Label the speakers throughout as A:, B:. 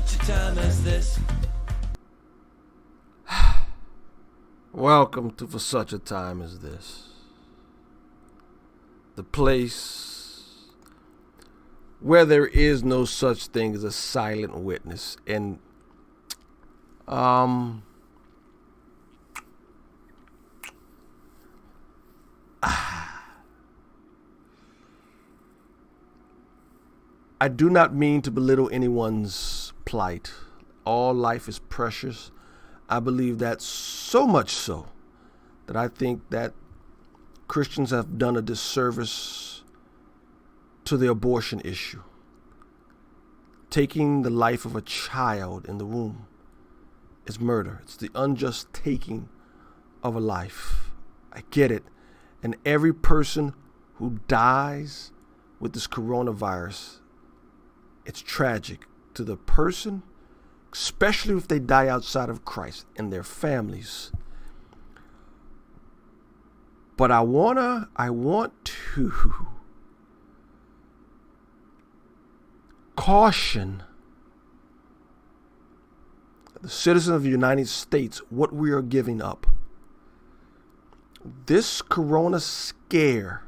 A: such a time as this.
B: Welcome to For Such a Time as This. The place where there is no such thing as a silent witness. And I do not mean to belittle anyone's plight. All life is precious. I believe that so much so that I think that Christians have done a disservice to the abortion issue. Taking the life of a child in the womb is murder. It's the unjust taking of a life. I get it. And every person who dies with this coronavirus, it's tragic to the person, especially if they die outside of Christ and their families. But I want to caution the citizens of the United States what we are giving up. This corona scare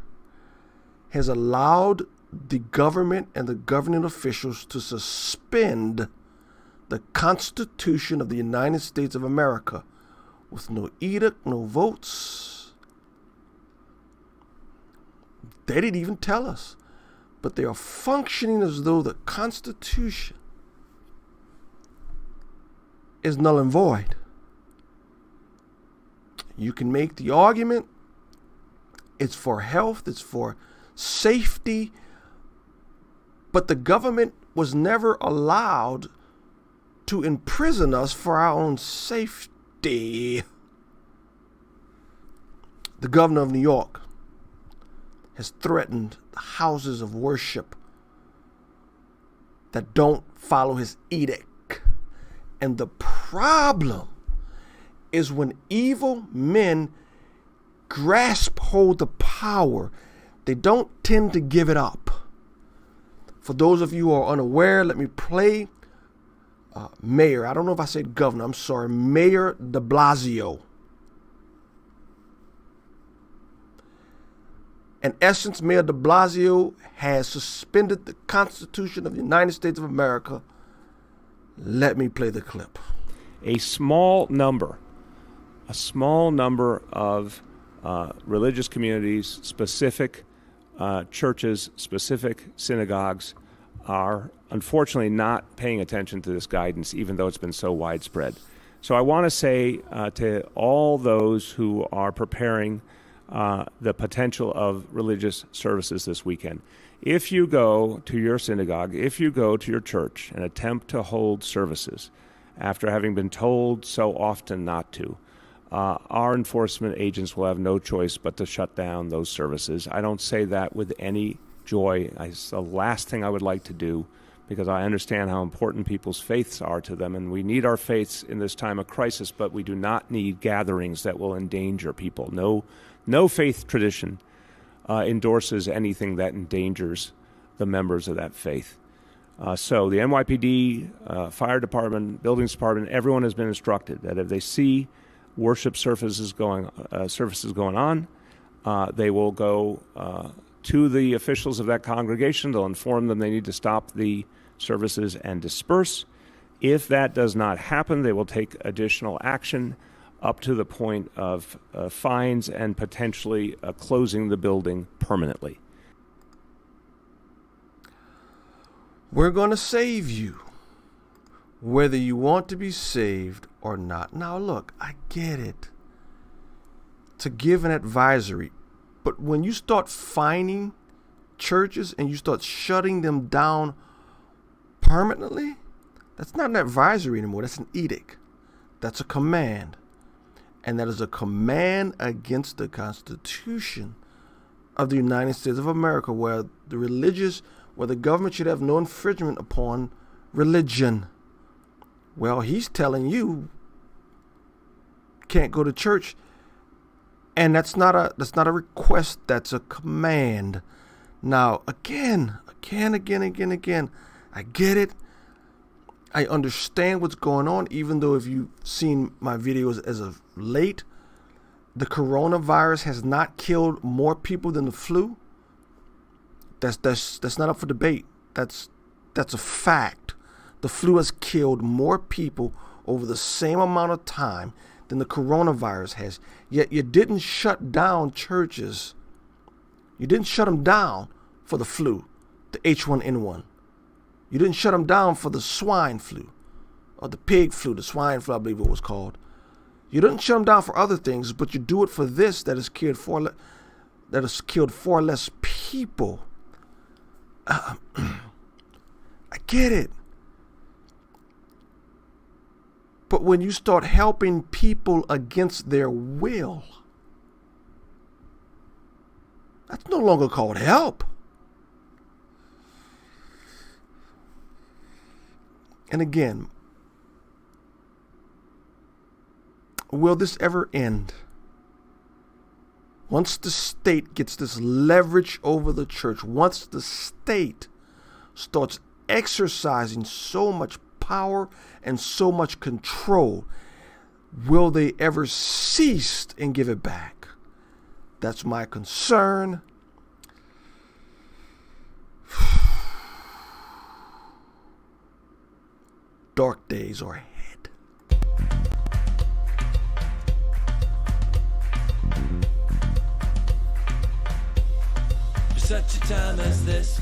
B: has allowed the government and the governing officials to suspend the Constitution of the United States of America with no edict, no votes. They didn't even tell us, but they are functioning as though the Constitution is null and void. You can make the argument it's for health, it's for safety, but the government was never allowed to imprison us for our own safety. The governor of New York has threatened the houses of worship that don't follow his edict. And the problem is when evil men grasp hold of power, they don't tend to give it up. For those of you who are unaware, let me play Mayor. I don't know if I said governor. I'm sorry. Mayor de Blasio. In essence, Mayor de Blasio has suspended the Constitution of the United States of America. Let me play the clip.
C: A small number of religious communities, specific churches, specific synagogues are unfortunately not paying attention to this guidance, even though it's been so widespread. So I want to say to all those who are preparing the potential of religious services this weekend, if you go to your synagogue, if you go to your church and attempt to hold services after having been told so often not to, our enforcement agents will have no choice but to shut down those services. I don't say that with any joy. It's the last thing I would like to do, because I understand how important people's faiths are to them, and we need our faiths in this time of crisis, but we do not need gatherings that will endanger people. No faith tradition endorses anything that endangers the members of that faith. So the NYPD, fire department, buildings department, everyone has been instructed that if they see worship services going on, they will go to the officials of that congregation. They'll inform them they need to stop the services and disperse. If that does not happen, they will take additional action up to the point of fines and potentially closing the building permanently.
B: We're going to save you, whether you want to be saved or not. Now, look, I get it, to give an advisory, but when you start fining churches and you start shutting them down permanently, that's not an advisory anymore. That's an edict. That's a command. And that is a command against the Constitution of the United States of America, where the government should have no infringement upon religion. Well, he's telling you can't go to church, and that's not a request. That's a command. Now, again, I get it. I understand what's going on, even though if you've seen my videos as of late, the coronavirus has not killed more people than the flu. That's not up for debate. That's a fact. The flu has killed more people over the same amount of time than the coronavirus has. Yet you didn't shut down churches. You didn't shut them down for the flu, the H1N1. You didn't shut them down for the swine flu, or the pig flu, the swine flu, I believe it was called. You didn't shut them down for other things, but you do it for this that has killed far less people. I get it. But when you start helping people against their will, that's no longer called help. And again, will this ever end? Once the state gets this leverage over the church, once the state starts exercising so much power and so much control, will they ever cease and give it back? That's my concern. Dark days are ahead.
A: For such a time as this.